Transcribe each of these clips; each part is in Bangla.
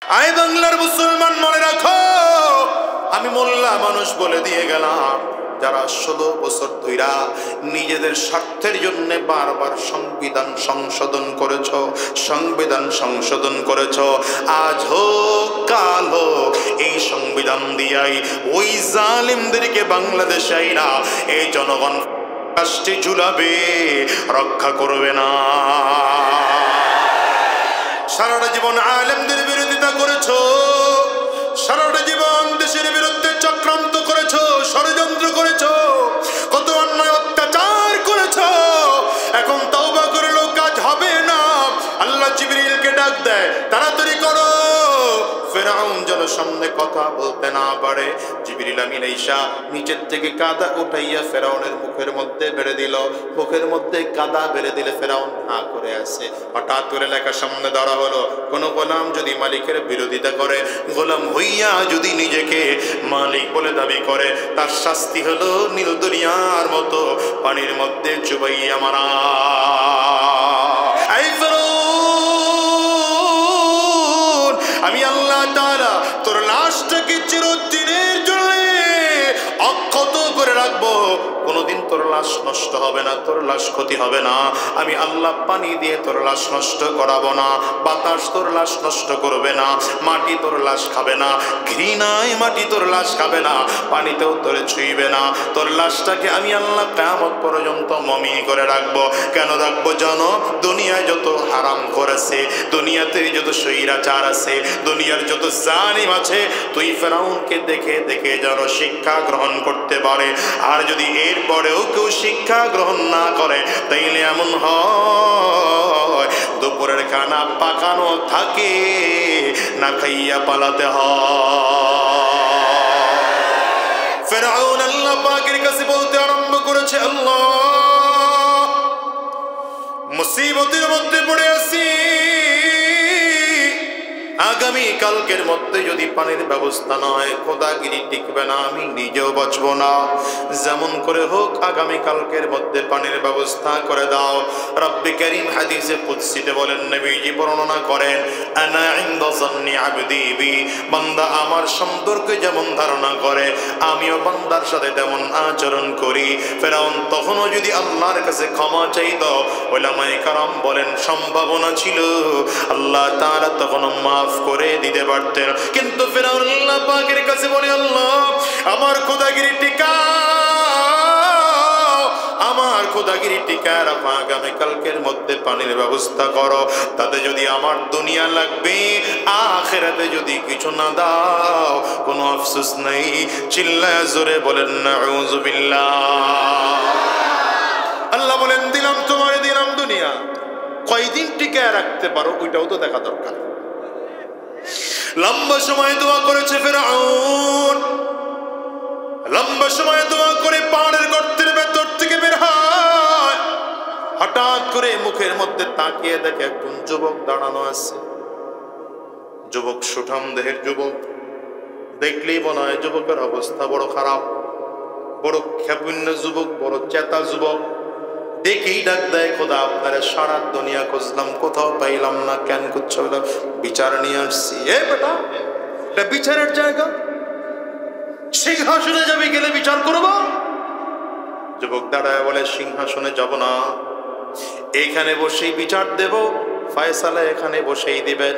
আয় বাংলার মুসলমান, মনে রাখো, আমি মোল্লা মানুষ বলে দিয়ে গেলাম, যারা 16 বছর ধইরা নিজেদের স্বার্থের জন্য বারবার সংবিধান সংশোধন করেছ, আজ হোক কাল হোক এই সংবিধান দিয়াই ওই জালিমদেরকে বাংলাদেশে আইনা এই জনগণ কাষ্টে ঝুলাবে, রক্ষা করবে না। সারাটা জীবন আলেমদের বিরোধিতা করেছো, সারাটা জীবন দেশের বিরুদ্ধে চক্রান্ত করেছো, ষড়যন্ত্র করেছো, কত অন্যায় অত্যাচার করেছো। এখন তওবা করলেও কাজ হবে না। আল্লাহ জিবরিলকে ডাক দেয়, তাড়াতাড়ি করো, ফেরাউন যেন সামনে কথা বলতে না পারে। জিবরিল আমিন ঈসা নিচের থেকে কাদা উঠাইয়া ফেরাউনের মুখের মধ্যে বেড়ে দিল। মুখের মধ্যে কাদা বেড়ে দিলে ফেরাউন হা করে আসে। হঠাৎ করে লেখা সামনে ধরা হলো, কোন গোলাম যদি মালিকের বিরোধিতা করে, গোলাম হইয়া যদি নিজেকে মালিক বলে দাবি করে, তার শাস্তি হলো নীল দরিয়ার মতো পানির মধ্যে চুবাইয়া মারা। আমি আল্লাহ তাআলা তোর লাশটাকে চিরদিনের জন্য অক্ষত করে রাখবো, কোনোদিন তোর লাশ নষ্ট হবে না, তোর লাশ ক্ষতি হবে না। আমি আল্লাহ পানি দিয়ে তোর লাশ নষ্ট করাবো না, বাতাস তোর লাশ নষ্ট করবে না, মাটি তোর লাশ খাবে না, ঘৃণায় মাটি তোর লাশ খাবে না, পানিতেও তোরে ছুঁইবে না। তোর লাশটাকে আমি আল্লাহ কিয়ামত পর্যন্ত মমি করে রাখবো। কেন রাখবো জানো? দুনিয়ায় যত হারাম করেছে, দুনিয়াতে যত স্বৈরাচার আছে, দুনিয়ার যত জালিম আছে, তুই ফেরাউনকে দেখে দেখে যেন শিক্ষা গ্রহণ করতে পারে। আর যদি এরপরেও কেউ শিক্ষা গ্রহণ না করে, তাইলে এমন হয় দুপুরের খানা পাকানো থাকে, না খাইয়া পালাতে হয়। ফেরাউন আল্লাহ পাকের কাছে বলতে আরম্ভ করেছে, আল্লাহ, মুসিবতের মধ্যে পড়ে আছি, আগামী কালকের মধ্যে যদি পানির ব্যবস্থা না হয়, খোদাগিরি টিকবে না, আমি নিজেও বাঁচবো না। যেমন করে হোক আগামী কালকের মধ্যে পানির ব্যবস্থা করে দাও। রব্বে কারীম হাদিসে কুদসিতে বলেন, নবীজি বর্ণনা করেন, আনা ইনদা যান্নি আবদি বি, বান্দা আমার সম্পর্কে যেমন ধারণা করে, আমিও বান্দার সাথে তেমন আচরণ করি। ফেরাউন তখনও যদি আল্লাহর কাছে ক্ষমা চাইতো, উলামায়ে কেরাম বলেন সম্ভাবনা ছিল আল্লাহ তাআলা তখনও মাফ করে দিতে পারতেন। কিন্তু ফেরাউন আল্লাহ পাকের কাছে বলে, আল্লাহ, আমার খোদাগিরি টিকাও, আমার খোদাগিরি টিকা রাখো, আগামী কালকের মধ্যে পানির ব্যবস্থা করো। তাতে যদি আমার দুনিয়া লাগবে, আখিরাতে যদি কিছু না দাও, কোনো আফসোস নেই। চিল্লায়া জোরে বলেন নাউযুবিল্লাহ। আল্লাহ বলেন, দিলাম তোমারে, দিলাম দুনিয়া, কয়দিন টিকায় রাখতে পারো ওইটাও তো দেখা দরকার। লম্বা সময় দোয়া করেছে ফেরাউন, লম্বা সময় দোয়া করে পাহাড়ের গর্তের ভেতর থেকে বের হয়। হঠাৎ করে মুখের মধ্যে তাকিয়ে দেখে একজন যুবক দাঁড়ানো আছে। যুবক সুঠাম দেহের যুবক, দেখলেই মনে হয় যুবকের অবস্থা বড় খারাপ, বড় খেপূর্ণ যুবক, বড় চেতা যুবক। দেখেই ডাক দেয়, খোদা, আপনারা সারা দুনিয়া খুঁজলাম, কোথাও পাইলাম না, কেন করছো? বিচার নিয়ে আসছি। এ বেটা, এটা বিচারের জায়গা, সিংহাসনে যাবে, গেলে বিচার করবো। যুবক দাঁড়ায় বলে, সিংহাসনে যাব না, এইখানে বসেই বিচার দেব, ফয়সালা এখানে বসেই দিবেন।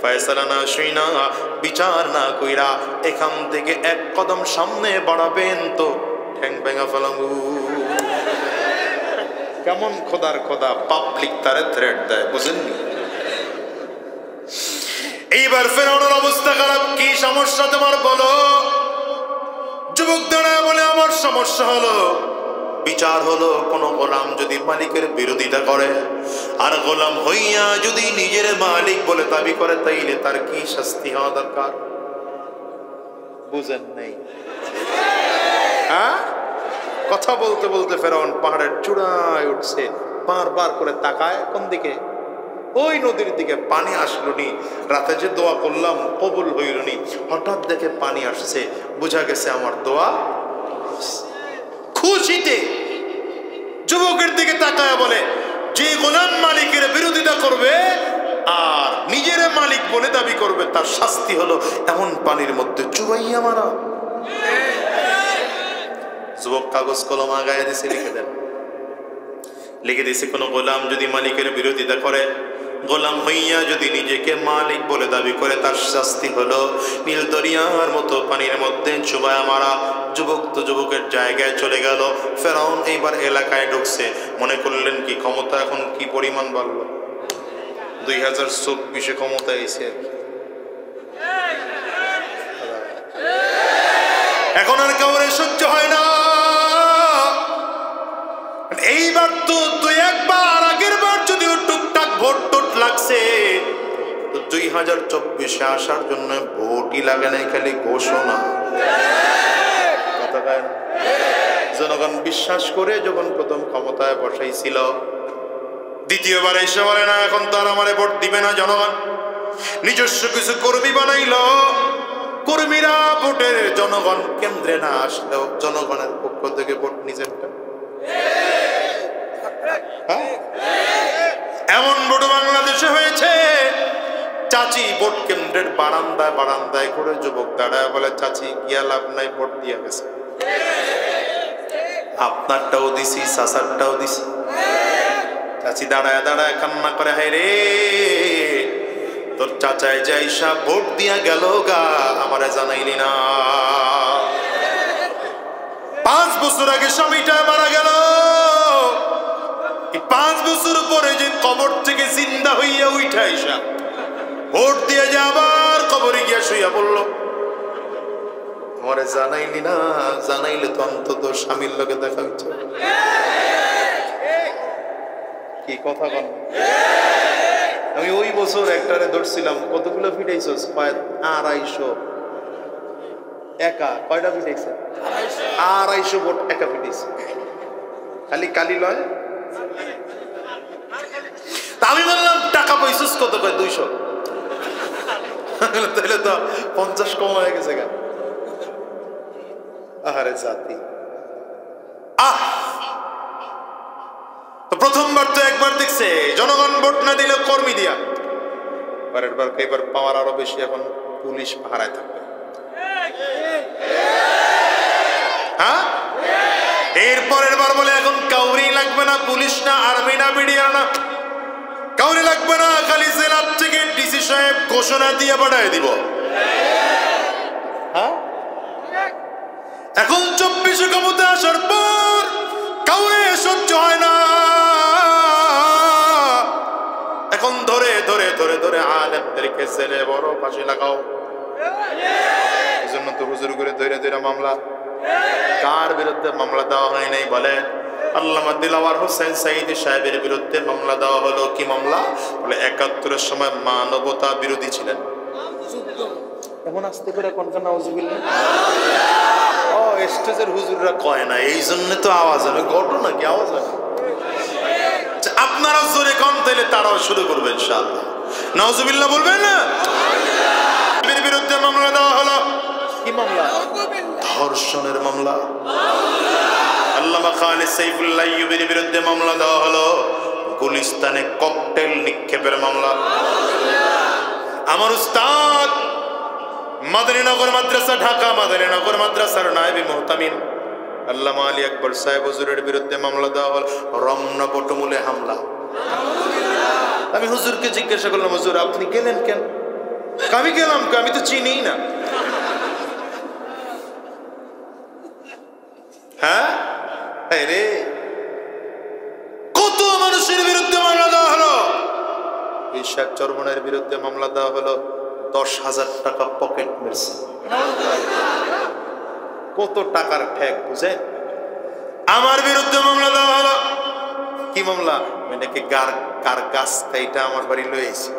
ফয়সালা না শুই না, বিচার না কইরা এখান থেকে এক কদম সামনে বাড়াবেন তো ঠ্যাং ভেঙা ফেলাম। কেমন খোদার খোদা, পাবলিক তারে থ্রেট দেয়, বুঝেননি? এইবার ফেরাউনের অবস্থা খারাপ। কি সমস্যা তোমার বলো? যুবক দাঁড়ায় বলে, আমার সমস্যা হলো, বিচার হলো, কোন গোলাম যদি মালিকের বিরোধিতা করে, আর গোলাম হইয়া যদি নিজের মালিক বলে দাবি করে, তাইলে তার কি শাস্তি হওয়া দরকার? বুঝেন নাই? হ্যাঁ, কথা বলতে বলতে ফেরাউন পাহাড়ের চূড়ায় উঠছে, বারবার করে তাকায় কোন দিকে? ওই নদীর দিকে। পানি আসলো নি, রাতে যে দোয়া করলাম কবুল হইল নি, হঠাৎ দেখে পানি আসছে, বুঝা গেছে আমার দোয়া। খুশিতে যুবকের দিকে তাকায় বলে, যে গোলাম মালিকের বিরোধিতা করবে আর নিজের মালিক বলে দাবি করবে, তার শাস্তি হলো এমন পানির মধ্যে চুবাইয়া মারা। যুবক কাগজ কলম আগায় দিছে, লিখে দেন, লিখে দিছে কোন গোলাম যদি মালিকের বিরোধিতা করে, গোলাম হইয়া যদি নিজেকে মালিক বলে দাবি করে, তার শাস্তি হলো নীল দরিয়ার মতো পানির মধ্যে চুবায়া মারা। যুবক তো যুবকের জায়গায় চলে গেল। ফেরাউন এইবার এলাকায় ঢুকছে, মনে করলেন কি ক্ষমতা এখন কি পরিমাণ বাড়লো, 2024 ক্ষমতা এসে এখন আর কাউরে সহ্য হয় না। এইবার তো দুই একবার, আগের বার যদিও টুকটাক ভোট টোট লাগছে, তো 2024 আসার জন্য ভোটই লাগে নাই, খালি ঘোষণা। জনগণ বিশ্বাস করে যখন প্রথম ক্ষমতায় বসাইছিল, দ্বিতীয়বার এসে বলে না এখন তো আর আমারে ভোট দিবে না জনগণ। নিজস্ব কিছু কর্মী বানাইল, কর্মীরা ভোটের জনগণ কেন্দ্রে না আসলেও জনগণের পক্ষ থেকে ভোট নিজেরটা। এমন ভোট বাংলাদেশে হয়েছে, চাচি ভোট কেন্দ্রের বারান্দায় বারান্দায় করে যুবক দাঁড়ায় বলে, চাচি গিয়া লাভ নাই, ভোট দিয়ে গেছে। আপনারটাও দিছি, চাচারটাও দিছি। চাচি দাঁড়ায় দাঁড়ায় কান্না করে, হায় রে তোর চাচায় যাইসা ভোট দিয়া গেল গা, আমারে জানাইলি না। 5 বছর আগে স্বামীটা মারা গেল, 5 বছর পরে যে কবর থেকে জিন্দা হইয়া উঠা আইসা ভোট দিয়ে যে আবার কবরে গিয়া শুইয়া বলল, আমারে জানাইলি না, জানাইলে তো অন্তত স্বামীর লোকে দেখা হচ্ছে। কি কথা বল। আমি ওই বছর একটারে ধরছিলাম, কতগুলো ফিটাইছস? 250। একা কয়টা ফিটাইছে? 250 ভোট একা ফিটাইছে, খালি কালি লয়। আমি বললাম টাকা পাইছস কত? কয় 200। তাহলে তো 50 কম হয়ে গেছে গা। আহারে জাতি। তো প্রথমবার তো একবার দেখছে জনগণ ভোট না দিলে কর্মী দিয়া, পরের বার এবার পাওয়ার আরো বেশি, এখন পুলিশ পাহারায় থাকবে। হ্যাঁ, এরপরের বার বলে এখন কাউরি লাগবে না, পুলিশ না, আর্মি না, মিডিয়া না, কাউরি লাগবে না, খালি জেলার থেকে ডিসি সাহেব ঘোষণা দিয়ে পাঠায় দিব। হ্যাঁ, এখন 24 ক্ষমতা আসার পর কাউরে সহ্য হয় না, এখন ধরে ধরে ধরে ধরে আলেমদেরকে জেলে বড় ফাঁসি লাগাও। এই জন্য তো হুজুর করে ধরে ধরে মামলা। কার বিরুদ্ধে মামলা দেওয়া হয় নাই বলে? আল্লামা দিলওয়ার হোসেন সাঈদী সাহেবের বিরুদ্ধে মামলা দেওয়া হলো। কি মামলা? বলে 71-এর সময় মানবতা বিরোধী ছিলেন। এমন আসতে করে কোনটা নাউজুবিল্লাহ। ও স্টেজের হুজুররা কয় না, এই জন্য তো আওয়াজ হয়। ঘটনা কি আওয়াজ হয়? আপনারা জোরে কম তাইলে তারাও শুরু করবে ইনশাআল্লাহ। নাউজুবিল্লাহ বলবেন না? এর বিরুদ্ধে মামলা দেওয়া হলো। কি মামলা? ধর্ষণের মামলা। আল্লামা খান সাইফুল্লাহ আইয়ুবীর বিরুদ্ধে মামলা দেওয়া হলো। গুলিস্তানে ককটেল নিক্ষেপের মামলা। আমার উস্তাদ মাদারীনগর মাদ্রাসা, ঢাকা মাদারীনগর মাদ্রাসার নায়েবে মুহতামিম আল্লামা আলী আকবর সাহেব হুজুরের বিরুদ্ধে মামলা দেওয়া হল রমনা বটমূলে হামলা। আমি হুজুরকে জিজ্ঞাসা করলাম, হুজুর আপনি গেলেন কেন? আমি গেলাম, আমি তো চিনি না। হ্যাঁ রে, কত মানুষের বিরুদ্ধে মামলা দেওয়া হলো। ইশাক চরমনের বিরুদ্ধে মামলা দেওয়া হলো, 10,000 টাকা পকেট মেরেছে। কত টাকার ঠেক বুঝে? আমার বিরুদ্ধে মামলা দেওয়া হলো। কি মামলা? নাকি কার গাছ কাইটা আমার বাড়ি লইছে।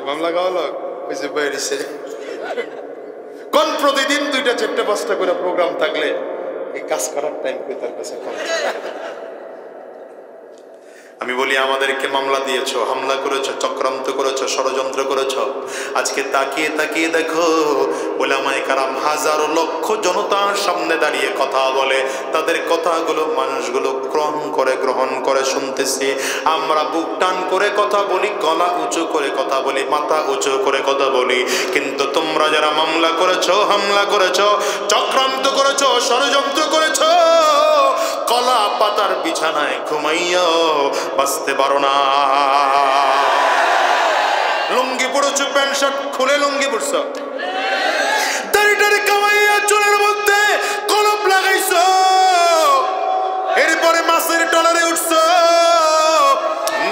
মামলা গাওয়ালো বুঝে বেরিয়েছে। কোন প্রতিদিন 2টা 4টা 5টা করে প্রোগ্রাম থাকলে এই কাজ করার টাইম কই তার কাছে কম। আমি বলি আমাদেরকে মামলা দিয়েছো, হামলা করেছো, চক্রান্ত করেছো, ষড়যন্ত্র করেছো। আজকে তাকিয়ে তাকিয়ে দেখো উলামায়ে কেরাম হাজারো লক্ষ জনতার সামনে দাঁড়িয়ে কথা বলে, তাদের কথাগুলো মানুষগুলো গ্রহণ করে শুনতেছি। আমরা বুক টান করে কথা বলি, গলা উঁচু করে কথা বলি, মাথা উঁচু করে কথা বলি, কিন্তু তোমরা যারা মামলা করেছো, হামলা করেছো, চক্রান্ত করেছো, ষড়যন্ত্র করেছো, কলা পাতার বিছানায় ঘুমাইয়াও বাঁচতে পারো না। লুঙ্গি পড়েছো, প্যান্ট শার্ট খুলে লুঙ্গি পড়ছো, দাড়িটারে কামাইয়া চুলের মধ্যে কলপ লাগাইছো, এরপরে মাছের টলারে উঠছো,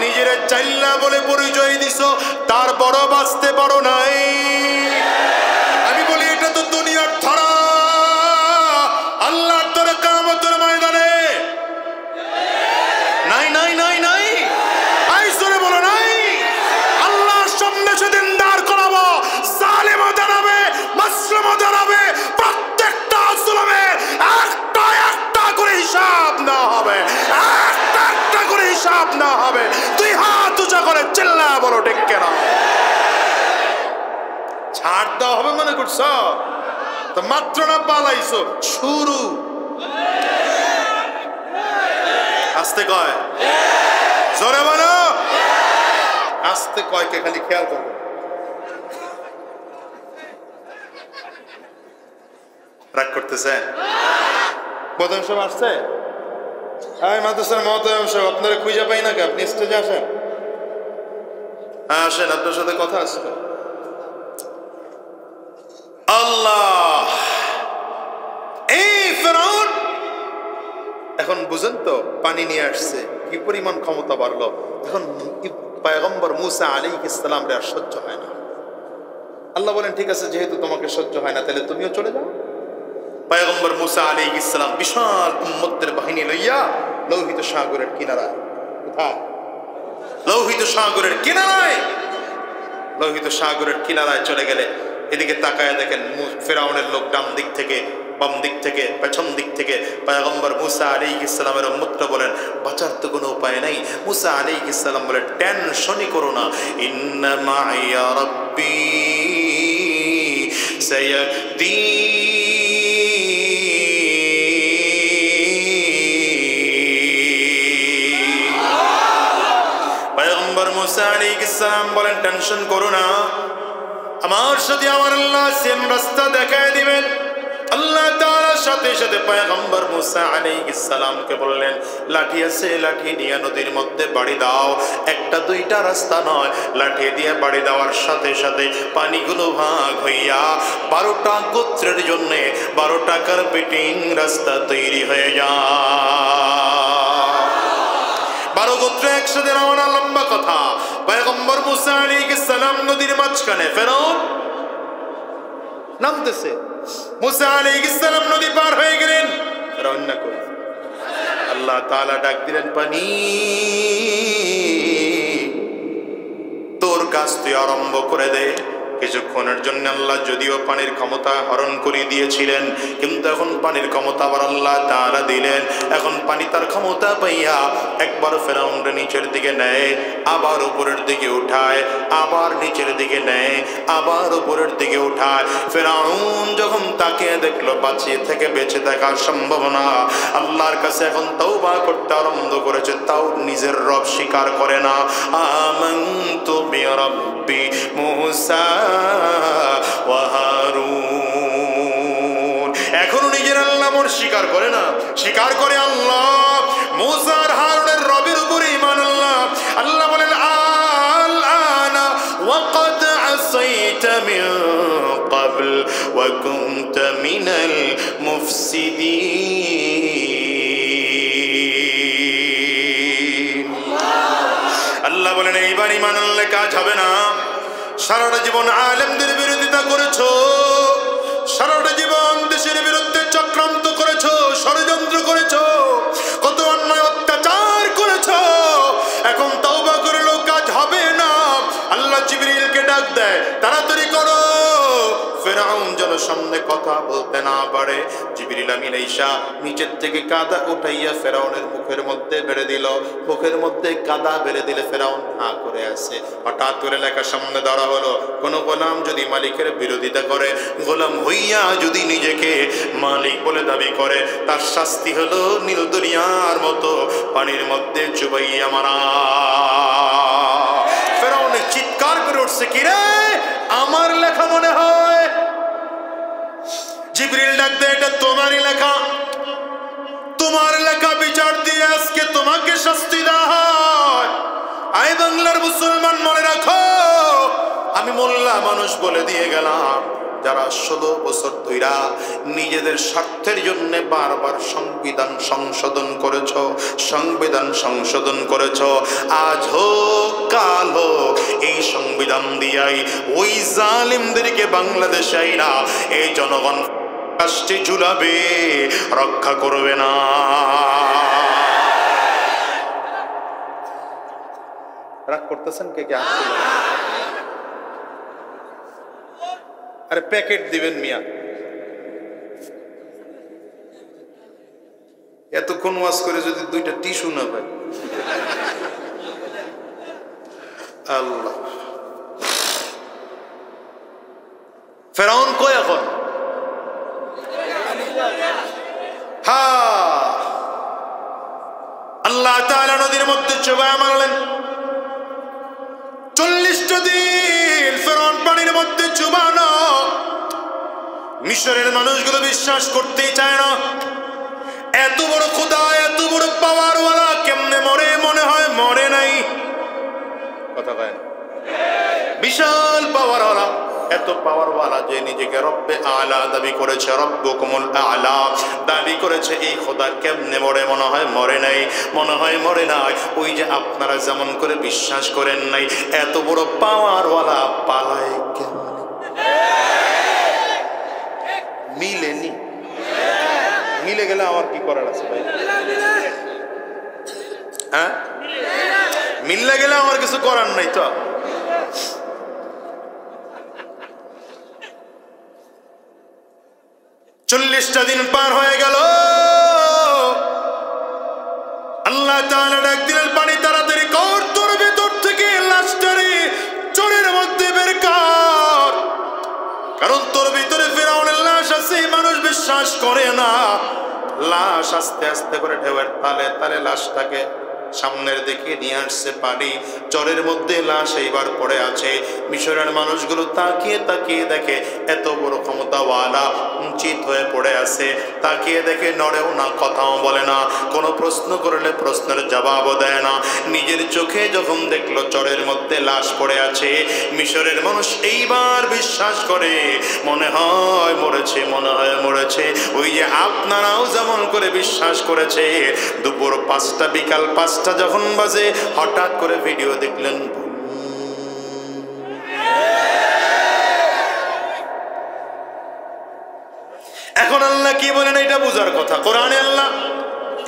নিজের চাইল্লা বলে পরিচয় দিছো, তারপরও বাঁচতে পারো নাই। আমি বলি এটা তো দুনিয়ার ধরা, আল্লাহর ধরে কিয়ামতের ময়দানে নাই নাই নাই নাই, আইসরে বলো নাই। আল্লাহর সামনে সেদিন দাঁড় করাবো, জালেমও দাঁড়াবে, মাসলুমও দাঁড়াবে, প্রত্যেকটা জুলুমের একটা একটা করে হিসাব না হবে, একটা একটা করে হিসাব না হবে। তুই হাত উঁচা করে চিল্লা বলো ঠিক কেন? ছাড় দেওয়া হবে মনে করছো? তো মাত্র না পালাইছো, শুরু। আস্তে কয়, জোরে বলো, আস্তে কয় কে খালি খেয়াল করবে। রাগ করতেছে? প্রথম সব আসছে, মাদ্রাসার মহোদয় সাহেব আপনারা খুঁজে পাই না, আপনি স্টেজে আসেন। হ্যাঁ আসেন, আপনার সাথে কথা আছে। আল্লাহ, এই ফেরাউন এখন বুঝেন তো, পানি নিয়ে আসছে, কি পরিমাণ ক্ষমতা বাড়লো। এখন পয়গম্বর মুসা আলাইহিস সালাম রে আর সহ্য হয় না। আল্লাহ বলেন ঠিক আছে, যেহেতু তোমাকে সহ্য হয় না, তাহলে তুমিও চলে যাও। পয়গম্বর মুসা আলাইহিস সালাম বিশাল উম্মতের বাহিনী লইয়া লোহিত সাগরের কিনারায়, কোথায়? লোহিত সাগরের কিনারায়, লোহিত সাগরের কিনারায় চলে গেলে এদিকে তাকায় দেখেন ফেরাউনের লোক ডান দিক থেকে, বাম দিক থেকে, পেছন দিক থেকে। পয়গম্বর মুসা আলাইহিস সালামের উম্মতরা বলেন বাঁচার তো কোনো উপায় নাই। মুসা আলাইহিস সালাম বলে টেনশনই করো না, ইন্না মাইয়া রাব্বি সায়াহদিন। পয়গম্বর মুসা আলাইহিস সালাম বলেন টেনশন করো না, আমার সাথে আমার আল্লাহ সেম রাস্তা দেখায় দিবেন। আল্লাহ তাআলার সাথে সাথে পয়গম্বর মুসা আলাইহিস সালামকে বললেন লাঠি আছে, লাঠি নিয়ে নদীর মধ্যে বাড়ি দাও। একটা দুইটা রাস্তা নয়, লাঠি দিয়ে বাড়ি দেওয়ার সাথে সাথে পানিগুলো ভাগ হইয়া 12টা গোত্রের জন্য 12 টাকার পেটিং রাস্তা তৈরি হয়ে যায়। 12 গোত্র একসাথে রওনা। লম্বা কথা, পয়গম্বর মুসা আলাইহিস সালাম নদীর মাঝখানে, ফেরাউন নামতেছে, মুসা আলাইহিস সালাম নদী পার হয়ে গেলেন। ফেরাউন না কই, আল্লাহ তাআলা ডাক দিলেন পানি, তোর কাজ তুই আরম্ভ করে দে। কিছুক্ষণের জন্য আল্লাহ যদিও পানির ক্ষমতা হরণ করে দিয়েছিলেন, কিন্তু এখন পানির ক্ষমতা আবার আল্লাহ তাআলা দিলেন। এখন পানি তার ক্ষমতা পাইয়া একবার ফেরাউনকে নিচের দিকে নেয়, আবার উপরের দিকে উঠায়, আবার নিচের দিকে নেয়, আবার উপরের দিকে উঠায়। ফেরাউন যখন তাকে দেখলো বাঁচিয়ে থেকে বেঁচে থাকার সম্ভাবনা, আল্লাহর কাছে এখন তওবা করতে আরম্ভ করেছে, তাও নিজের রব স্বীকার করে না। আমানতু বিরাব্বি মুসা ওয়া হারুন, এখনো নিজের আল্লাহ মন স্বীকার করে না, স্বীকার করে আল্লাহ মুসা আর হারুনের রবের উপরে ঈমান আল্লাহ। আল্লাহ বলেন আল আনা ওয়া ক্বাদ আসাইতা মিন ক্বাবল ওয়া কুনতা মিনাল মুফসিদিন। আল্লাহ বলেন এইবার ঈমান আনলে কাজ হবে না। সারাটা জীবন আলেমদের বিরোধিতা করেছো, সারাটা জীবন দেশের বিরুদ্ধে চক্রান্ত করেছো, ষড়যন্ত্র করেছো, কত অন্যায় অত্যাচার করেছো। এখন তওবা করলেও কাজ হবে না। আল্লাহ জিবরিলকে ডাক দেয়, তাড়াতাড়ি করো, ফেরাউন যেন সামনে কথা বলতে না পারে। জিবরিল আমিন আইসা নিচের থেকে কাদা উঠাইয়া ফেরাউনের মুখের মধ্যে বেড়ে দিল। মুখের মধ্যে কাদা বেড়ে দিলে ফেরাউন হা করে আছে। হঠাৎ করে লেখা সামনে দাঁড়া হলো, কোন গোলাম যদি মালিকের বিরোধিতা করে, গোলাম হইয়া যদি নিজেকে মালিক বলে দাবি করে, তার শাস্তি হলো নীল দরিয়ার মতো পানির মধ্যে চুবাইয়া মারা। ফেরাউন চিৎকার করে উঠছে, কি রে, আমার লেখা মনে হয়? জিবরিল ডাক দেয়, এটা তোমারই লেখা, তোমার লেখা বিচার দিয়ে আজকে তোমাকে শাস্তি দেওয়া হয়। আই বাংলার মুসলমান মনে রাখো, আমি মোল্লা মানুষ বলে দিয়ে গেলাম, যারা 16 বছর ধইরা নিজেদের স্বার্থের জন্য বারবার সংবিধান সংশোধন করেছ, সংবিধান সংশোধন করেছ, আজ হোক কাল হোক এই সংবিধান দিয়াই ওই জালিমদেরকে বাংলাদেশে আইরা এই জনগণ কাষ্টে ঝুলাবে, রক্ষা করবে না। রাগ করতেছেন কে কে? আরে প্যাকেট দিবেন মিয়া, এতক্ষণ ওয়াজ করে যদি 2টা টিস্যু না পাই, আল্লাহ। ফেরাউন কই এখন? হ্যাঁ, আল্লাহ তাআলা নদীর মধ্যে চোবায়া মারলেন। 40টা দিন ফেরাউন পানির মধ্যে চুবানো। মিশরের মানুষগুলো বিশ্বাস করতেই চায় না, এত বড় খোদা, এত বড় পাওয়ারওয়ালা কেমনে মরে? মনে হয় মরে নাই। কথা কয় না? বিশাল পাওয়ারওয়ালা, এত পাওয়ারওয়ালা যে নিজেকে রব্বে আলা দাবি করেছে, রব্বুকুমুল আলা দাবি করেছে, এই খোদা কেমনে মরে? মনে হয় মরে নাই, মনে হয় মরে নাই। ওই যে আপনারা যেমন করে বিশ্বাস করেন নাই, এত বড় পাওয়ারওয়ালা পালায় কেমন? মিলেনি। মিলে গেলে আমার কি করার আছে ভাই? হ্যাঁ, মিলে গেলে আমার কিছু করার নাই তো। চল্লিশটা দিন পার হয়ে গেল। আল্লাহ তাআলা ডাক দিলেন, পানি তাড়াতাড়ি কর, তোর ভেতর থেকে লাশটারে চোরের মধ্যে বের কর, কারণ তোর ভিতরে ফেরাউনের লাশ আছে। মানুষ বিশ্বাস করে না। লাশ আস্তে আস্তে করে ঢেউয়ের তালে তালে লাশটাকে সামনের দিকে নিয়ে আসছে পানি। চরের মধ্যে লাশ এইবার পড়ে আছে। মিশরের মানুষগুলো তাকিয়ে তাকিয়ে দেখে এত বড় ক্ষমতাওয়ালা চিত হয়ে পড়ে আছে। তাকিয়ে দেখে নড়েও না, কথাও বলে না, কোনো প্রশ্ন করলে প্রশ্নের জবাবও দেয় না। নিজের চোখে যখন দেখলো চরের মধ্যে লাশ পড়ে আছে, মিশরের মানুষ এইবার বিশ্বাস করে, মনে হয় মরেছে, মনে হয় মরেছে। ওই যে আপনারাও যেমন করে বিশ্বাস করেছে, দুপুর 5টা বিকাল 5টা যখন বাজে, হঠাৎ করে ভিডিও দেখলেন, এখন আল্লাহ কি বলেন এটা বুঝার কথা। কোরআনে আল্লাহ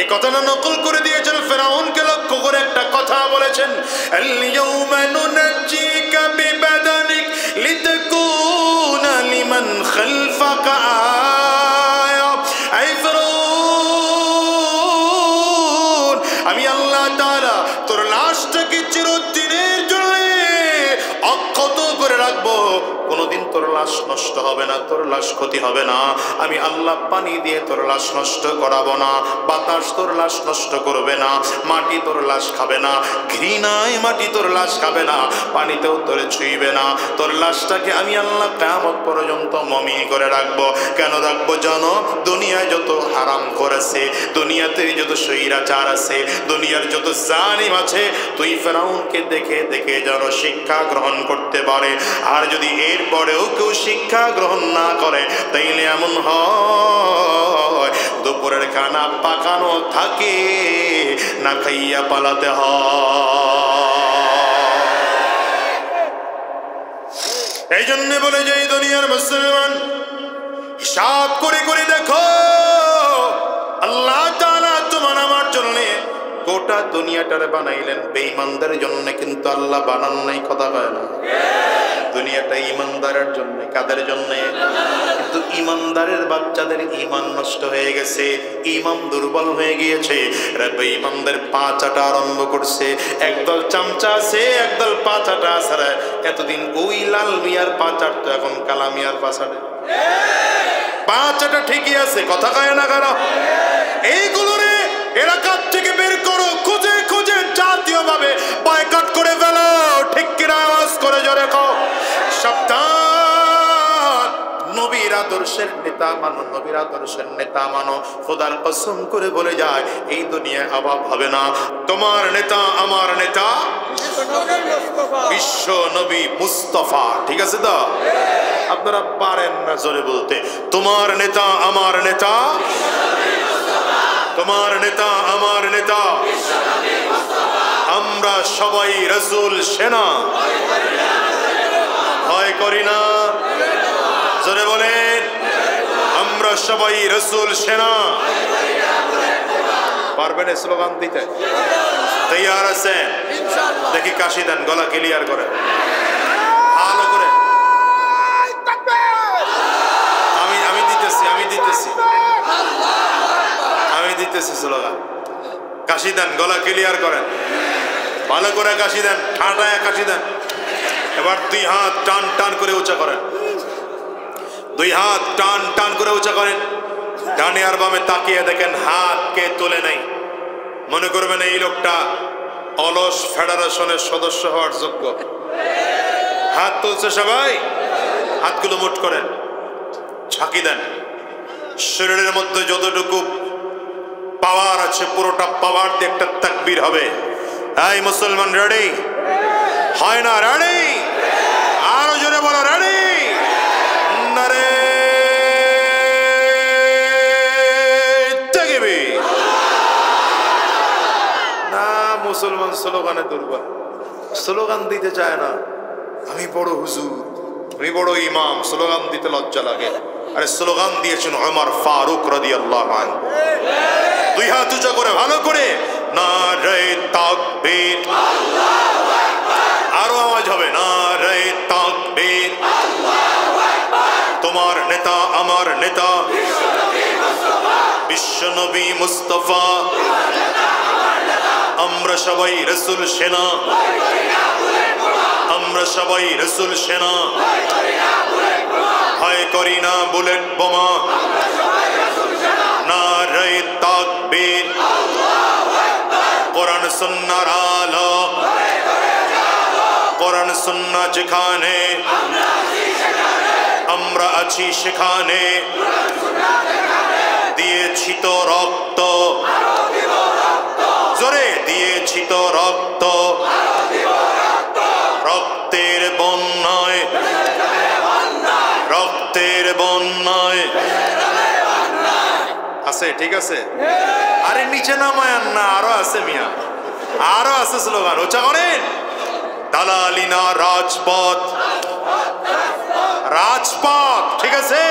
এই কথাটা নকল করে দিয়েছেন। ফেরাউনকে লক্ষ্য করে একটা কথা বলেছেন, আল-ইয়াউমা নুনাজ্জিকা বিবাদানিক লিতাকুনা লিমান খালফাকা আয়া। আই ফেরাউন, আমি আল্লাহ তাআলা তোর লাশটাকে চিরদিনের জন্য অক্ষত করে রাখবো, কোনোদিন তোর লাশ নষ্ট হবে না, তোর লাশ ক্ষতি হবে না। আমি আল্লাহ পানি দিয়ে তোর লাশ নষ্ট করাবো না, বাতাস তোর লাশ নষ্ট করবে না, মাটি তোর লাশ খাবে না, ঘৃণায় মাটি তোর লাশ খাবে না, পানিতেও তোর ছুঁইবে না। তোর লাশটাকে আমি আল্লাহ কিয়ামত পর্যন্ত মমি করে রাখবো। কেন রাখবো জানো? দুনিয়ায় যত হারাম করেছে, দুনিয়াতে যত স্বৈরাচার আছে, দুনিয়ার যত জালিম আছে, তুই ফেরাউনকে দেখে দেখে যেন শিক্ষা গ্রহণ করতে পারে। আর যদি এরপরেও কেউ শিক্ষা গ্রহণ না করে, তাইলে এমন হয় দুপুরের খানা পাকানো থাকে, না খাইয়া পালাতে হয়। এই জন্য বলে যে এই দুনিয়ার মুসলমান, হিসাব করে করে দেখো, আল্লাহ তাআলা তোমার আমার জন্য গোটা দুনিয়াটারে বানাইলেন, বেঈমানদের জন্য কিন্তু আল্লাহ বানান নাই। কথা কয় না? দুনিয়াটা ইমানদারের জন্য, কাদের জন্য? কিন্তু ইমানদারের বাচ্চাদের ইমান নষ্ট হয়ে গেছে, ইমান দুর্বল হয়ে গিয়েছে। ইমানদের পা চাটা আরম্ভ করছে। একদল চামচা আছে, একদল পা চাটা আছে। এতদিন ওই লাল মিয়ার পা চাটতো, এখন কালা মিয়ার পা চাটে। পা চাটা ঠিকই আছে, কথা কয় না কারা? এইগুলোরে এলাকার থেকে বের করো, খুঁজে খুঁজে জাতীয় ভাবে বয়কট করে ফেলো। ঠিক কিনা? আওয়াজ করে জোরে কও। সাবধান, নবীর আদর্শের নেতা মানো, নবীর আদর্শের নেতা মানো। খোদার কসম করে বলে যায়, এই দুনিয়ায় অভাব হবে না। তোমার নেতা আমার নেতা বিশ্ব নবী মুস্তাফা, ঠিক আছে তো? আপনারা পারেন না জোরে বলতে, তোমার নেতা আমার নেতা, তোমার নেতা আমার নেতা। আমরা সবাই রাসূল সেনা, ভয় করি না। জোরে বলেন, আমরা সবাই রাসূল সেনা। পারবেন স্লোগান দিতে? তৈয়ার আছেন? দেখি কাশি দেন, গলা ক্লিয়ার করে ভালো করে। আমি দিতেছি, আমি দিতেছি, আমি দিতেছি স্লোগান। কাশি দেন, গলা ক্লিয়ার করেন, ভালো করে কাশি দেন, ঠাঁটায় কাশি দেন। এবার দুই হাত টান টান করে উঁচা করেন, দুই হাত টান টান করে উঁচা করেন। ডানে আর বামে তাকিয়ে দেখেন হাত কে তোলে নাই। মনে করবেন এই লোকটা অলস ফেডারেশনের সদস্য হওয়ার যোগ্য। হাত তুলছে সবাই, হাতগুলো মুঠ করেন, ঝাঁকি দেন। শরীরের মধ্যে যতটুকু পাওয়ার আছে পুরোটা পাওয়ার দিয়ে একটা তাকবীর হবে। এই মুসলমান রেডি? হয় না? রেডি? আরো জোরে বলো, রেডি? নারে তাকবীর। না, মুসলমান স্লোগানে দুর্বল, স্লোগান দিতে চায় না। আমি বড় হুজুর, আমি বড় ইমাম, স্লোগান দিতে লজ্জা লাগে। আরে স্লোগান দিয়েছেন ওমর ফারুক রাদিয়াল্লাহু আনহু। দুই হাত উঁচা করে ভালো করে নারে তাকবীর, আল্লাহু আকবার। আরো আওয়াজ হবে, নারে তাকবীর, আল্লাহু আকবার। তোমার নেতা আমার নেতা বিশ্ব নবী মুস্তাফা, আমরা সবাই রাসূল সেনা, আমরা সবাই রাসূল সেনা। ভয় করি না বুলেট বোমা, নারে তাকবীর, কোরআন সুন্নাহর আলো, কোরআন সুন্নাহ যেখানে আমরা আছি সেখানে দিয়েছি তো রক্ত, জোরে দিয়েছি তো রক্ত। রক্তের বন্যায়, রক্তের বন্যায় আছে, ঠিক আছে? আরে নিচে নামায়ান না, আরো আছে মিয়া, আরো আছে স্লোগান উচ্চা করেন। দালালিনা রাজপথ, রাজপথ, ঠিক আছে?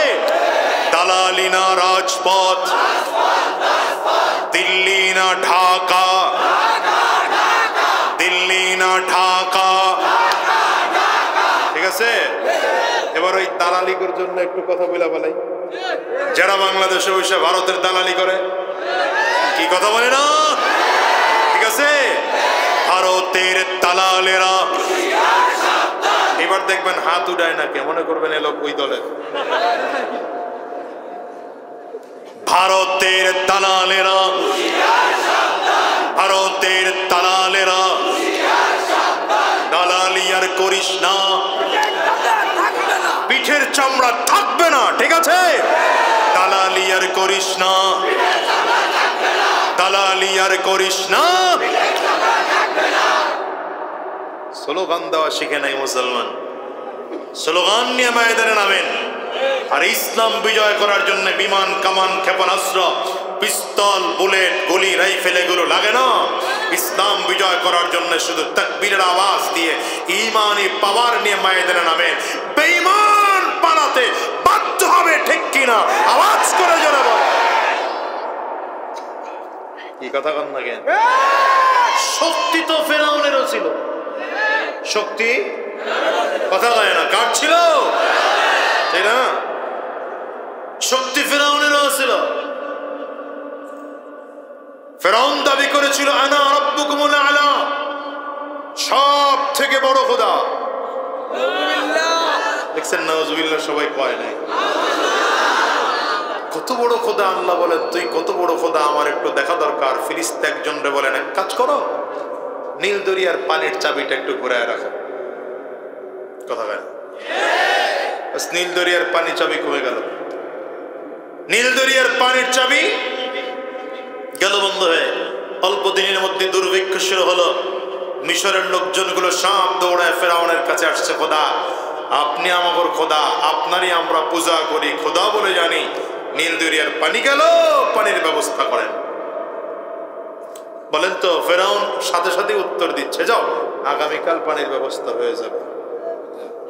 দালালিনা রাজপথ, দিল্লি না ঢাকা, দিল্লি না ঢাকা, ঠিক আছে? এবার ওই দালালির জন্য একটু কথা বলা বলাই। যারা বাংলাদেশে বসে ভারতের দালালি করে, কি কথা বলে না? ঠিক আছে? ভারতের দালালেরা এবার দেখবেন হাত উঠায় না, কে মনে করবেন এ লোক ওই দলের। ভারতের দালালেরা, ভারতের দালালেরা দালালি আর করিস না, পিঠের চামড়া থাকবে না, ঠিক আছে? দালালি আর করিস না, দালালি আর করিস না। স্লোগান দেওয়া শিখে নাই মুসলমান, স্লোগান নিয়ে ময়দানে নামেন। আর ইসলাম বিজয় করার জন্য বিমান, কামান, ক্ষেপণাস্ত্র, পিস্তল, বুলেট, গুলি, রাইফেল এগুলো লাগে না। ইসলাম বিজয় করার জন্য শুধু তাকবীরের আওয়াজ দিয়ে ঈমানি পাওয়ার নিয়ে ময়দানে নামেন। বেঈমান পালাতে বাধ্য হবে, ঠিক কিনা? আওয়াজ করে জোরে বলো। কি কথা কন না কেন? শক্তি তো ফেরাউনেরও ছিল, শক্তি কথা কয় না, কার ছিল? তাই না? শক্তি ফেরাউনেরও ছিল। ফেরাউন দাবি করেছিল আনা রাব্বুকুমুল আলা, সব থেকে বড় খোদা। দেখছেন নাউজুবিল্লাহ, সবাই কয় নাই। কত বড় খোদা? আল্লাহ বলেন তুই কত বড় খোদা আমার একটু দেখা দরকার। ফেরেশতা একজনরে বলেন এক কাজ করো, নীল দরিয়ার পানির চাবিটা একটু ঘুরায় রাখো। কথা বলেন, নীল দরিয়ার পানির চাবি কমে গেল। নীল দরিয়ার পানির চাবি গেল বন্ধ হয়ে। অল্প দিনের মধ্যে দুর্ভিক্ষ শুরু হলো। মিশরের লোকজনগুলো সাপ দৌড়ায় ফেরাউনের কাছে আসছে, খোদা আপনি আমাদের খোদা, আপনারই আমরা পূজা করি, খোদা বলে জানি। নীল দরিয়ার পানি গেল, পানির ব্যবস্থা করেন। বলেন তো ফেরাউন সাথে সাথে উত্তর দিচ্ছে, যাও আগামীকাল পানির ব্যবস্থা হয়ে যাবে।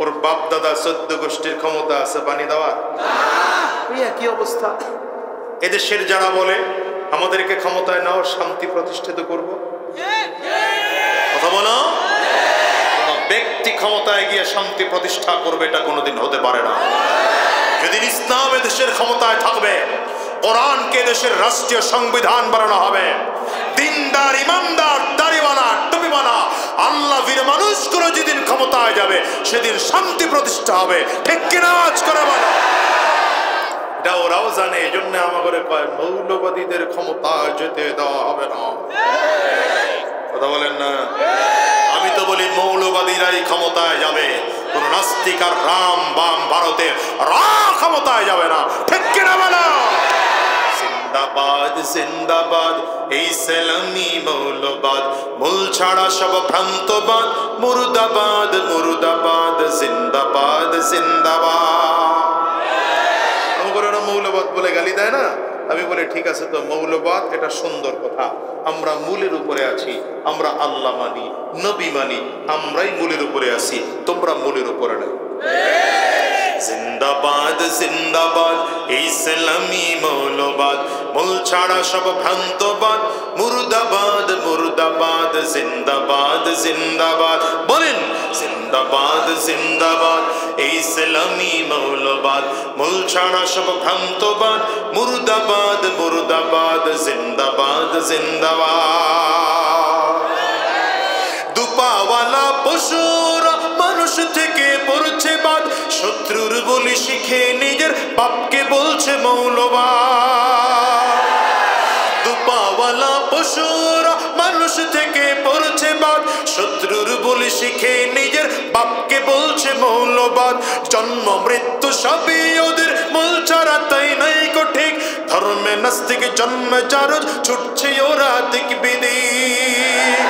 ওর বাপ দাদা 14 গোষ্ঠীর ক্ষমতা আছে পানি দেওয়ার? কি অবস্থা। এদেশের যারা বলে আমাদেরকে ক্ষমতায় নাও, শান্তি প্রতিষ্ঠিত করব, কথা বলো, ব্যক্তি ক্ষমতায় গিয়ে শান্তি প্রতিষ্ঠা করবে, এটা কোনোদিন হতে পারে না। যেদিন ইসলাম এদেশের ক্ষমতায় থাকবে, কোরআনকে দেশের রাষ্ট্রীয় সংবিধান বানানো হবে, দিনদার ইমানদার দাড়িওয়ালা টুপিওয়ালা আল্লাহ বীর মানুষগুলো যেদিন ক্ষমতায় যাবে, সেদিন শান্তি প্রতিষ্ঠা হবে। ঠিক কিনা আজ করে বলো? এটা ওরাও জানে, এই জন্য আমাদের কয় মৌলবাদীদের ক্ষমতায় যেতে দেওয়া হবে না। কথা বলেন না? আমি তো বলি মৌলবাদীরাই ক্ষমতায় যাবে, কোন নাস্তিক আর রাম বাম ভারতে ক্ষমতায় যাবে না। ঠিক কিনা বলো? জিন্দাবাদ জিন্দাবাদ এই ইসলামী মৌলবাদ, মূল ছাড়া সব ভ্রান্তবাদ, মুর্দাবাদ মুর্দাবাদ জিন্দাবাদ জিন্দাবাদ। আমাকে মৌলবাদ বলে গালি দেয় না, আমি বলি ঠিক আছে তো, মৌলবাদ এটা সুন্দর কথা, আমরা মূলের উপরে আছি, আমরা আল্লাহ মানি, নবী মানি, আমরাই মূলের উপরে আছি, তোমরা মূলের উপরে নেই। জিন্দাবাদ জিন্দাবাদ এই ইসলামী মৌলবাদ, মূল ছাড়া সব ভ্রান্তবাদ, মুর্দাবাদ মুর্দাবাদ জিন্দাবাদ জিন্দাবাদ। বলেন জিন্দাবাদ জিন্দাবাদ এই ইসলামী মৌলবাদ, মূল ছাড়া সব ভ্রান্তবাদ, মুর্দাবাদ মুর্দাবাদ জিন্দাবাদ জিন্দাবাদ। দুপাওয়ালা পশুর মানুষ থেকে পড়ছে বাদ, শত্রুর বলি শিখে নিজের বাপকে বলছে মৌলবাদ। দুপাওয়ালা পশুর মানুষ থেকে পড়ছে বাদ, শত্রুর বলি শিখে নিজের বাপকে বলছে মৌলবাদ। জন্ম মৃত্যু সবই ওদের মূল ছাড়া তাই নাই কো ঠিক, ধর্মে নাস্তিক জন্মে যার ছুটছে ওরা দিক বিদিক।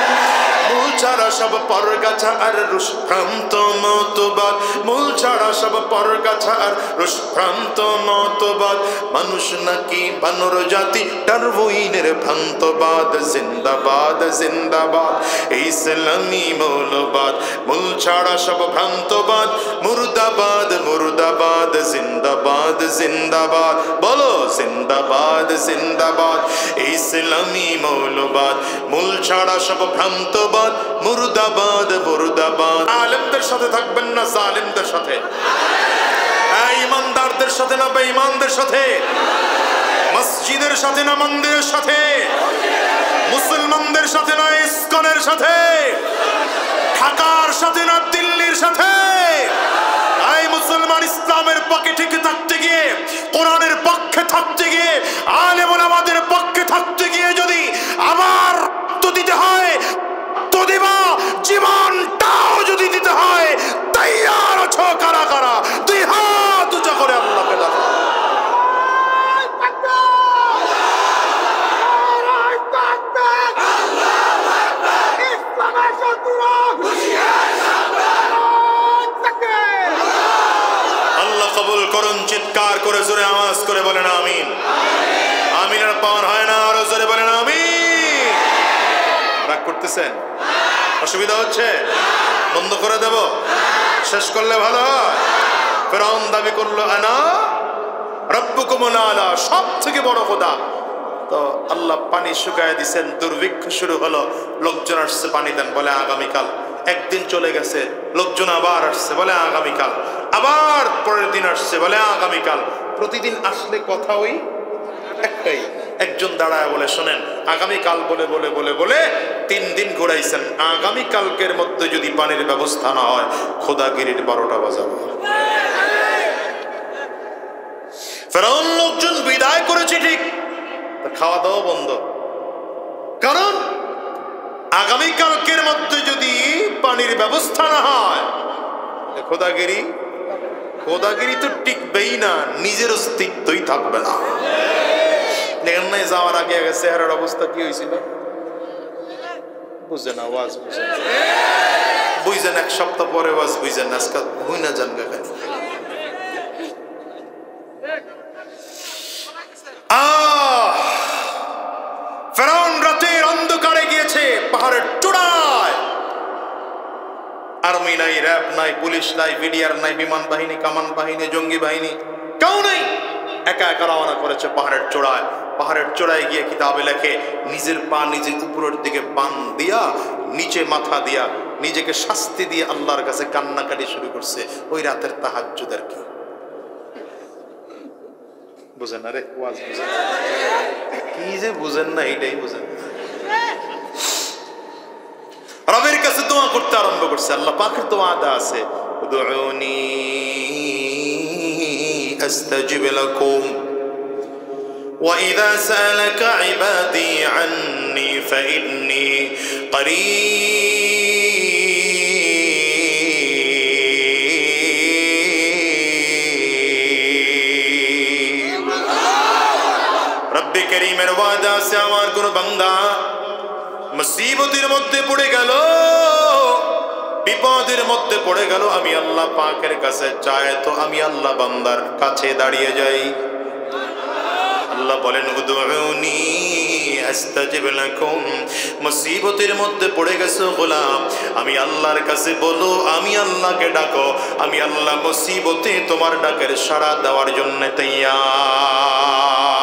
মূল ছাড়া সব পরগাছা আর রুশভ্রান্ত মতবাদ, মূল ছাড়া সব পরগাছা আর রুশভ্রান্ত মতবাদ। মানুষ নাকি বানর জাতি, ডারউইনের ভ্রান্তবাদ। জিন্দাবাদ জিন্দাবাদ এই ইসলামী মৌলবাদ, মূল ছাড়া সব ভ্রান্তবাদ, মুর্দাবাদ মুর্দাবাদ জিন্দাবাদ জিন্দাবাদ। বলো জিন্দাবাদ জিন্দাবাদ এই ইসলামী মৌলবাদ, মূল ছাড়া সব ভ্রান্তবাদ, মুর্দাবাদ মুর্দাবাদ। আলেমদের সাথে থাকবেন না জালেমদের সাথে, ইমানদারদের সাথে না বেঈমানদের সাথে, মসজিদের সাথে না মন্দিরের সাথে, মুসলমানদের সাথে না ইসকনের সাথে, ঢাকার সাথে না দিল্লির সাথে। এই মুসলমান ইসলামের পক্ষে ঠিক থাকতে গিয়ে, কোরআনের পক্ষে থাকতে গিয়ে, আলেম ওলামাদের পক্ষে থাকতে গিয়ে যদি আবার তো দিতে হয় তো দিবা, জীবনটাও যদি দিতে হয় তৈয়ার আছো কারা কারা? দুই হাত উঁচা করে আল্লাহকে ডাকো। আল্লাহ কবুল করুন। চিৎকার করে জোরে আওয়াজ করে বলেন আমিন। আমিনের পাওয়ার হয় না, আরো জোরে বলেন আমিন। রাগ করতেছেন? অসুবিধা হচ্ছে? বন্ধ করে দেব? শেষ করলে ভালো হয়। ফেরাউন দাবি করলো আনা রাব্বুকুমুল আলা, সব থেকে বড় খোদা। তো আল্লাহ পানি শুকায় দিচ্ছেন, দুর্ভিক্ষ শুরু হলো, লোকজন আসছে পানি দেন, বলে আগামীকাল একদিন চলে গেছে, লোকজন আবার আসছে, বলে আগামীকাল, আবার পরের দিন আসছে, বলে আগামীকাল। প্রতিদিন আসলে কথা ওই একটাই। একজন দাঁড়ায় বলে, শোনেন, আগামীকাল বলে বলে বলে বলে 3 দিন ঘুরাইছেন, আগামীকালকের মধ্যে যদি পানির ব্যবস্থা না হয় খোদাগিরির 12টা বাজাবো। ফেরাউন লোকজন বিদায় করেছে ঠিক, খাওয়া দাওয়া বন্ধ, কারণ আগামীকালকের মধ্যে যদি পানির ব্যবস্থা না হয় খোদাগিরি তো টিকবেই না, নিজের অস্তিত্বই থাকবে না। দেখেন নাই যাওয়ার আগে আগে চেহারার অবস্থা কি হয়েছিল? বুঝেন আওয়াজ, বুঝেন 1 সপ্তাহ পরে ওয়াজ বুঝেন, আজকে হুই না জান গা। ফেরাউন রাতের অন্ধকারে গিয়েছে পাহাড়ের চূড়ায়। আর্মি নাই, র্যাব নাই, পুলিশ নাই, বিডিআর নাই, বিমান বাহিনী, কামান বাহিনী, জঙ্গি বাহিনী, কেউ নেই। একা একা রওনা করেছে পাহাড়ের চূড়ায়। পাহাড়ের চূড়ায় গিয়ে কিতাবে লেখে, নিজের পা নিজে উপরের দিকে বান দিয়া, নিচে মাথা দিয়া, নিজেকে শাস্তি দিয়ে আল্লাহর কাছে কান্নাকাটি শুরু করছে। ওই রাতের তাহাজ্জুদের কি বুঝেন না রে? ওয়াজ বুঝেন কি যে বুঝেন না, এটাই বুঝেন। রবের কাছে দোয়া করতে আরম্ভ করছে। আল্লাহ পাকের তো ওয়াদা আছে, উদউনি আস্তাজিব লাকুম ওয়া ইযা সালাকা ইবাদি আন্নি ফাইন্নী করিব। রব্বে কারীমের ওয়াদা আছে, আমার কোন বান্দা মুসিবতের মধ্যে পড়ে গেল, বিপদের মধ্যে পড়ে গেল, আমি আল্লাহ পাকের কাছে চায় তো আমি আল্লাহ বান্দার কাছে দাঁড়িয়ে যাই। আল্লাহ বলেন, উদউনি আস্তাজিব লাকুম। মুসিবতের মধ্যে পড়ে গেছো গোলাম, আমি আল্লাহর কাছে বলো, আমি আল্লাহকে ডাকো, আমি আল্লাহ মুসিবতে তোমার ডাকের সাড়া দেওয়ার জন্য তৈয়ার।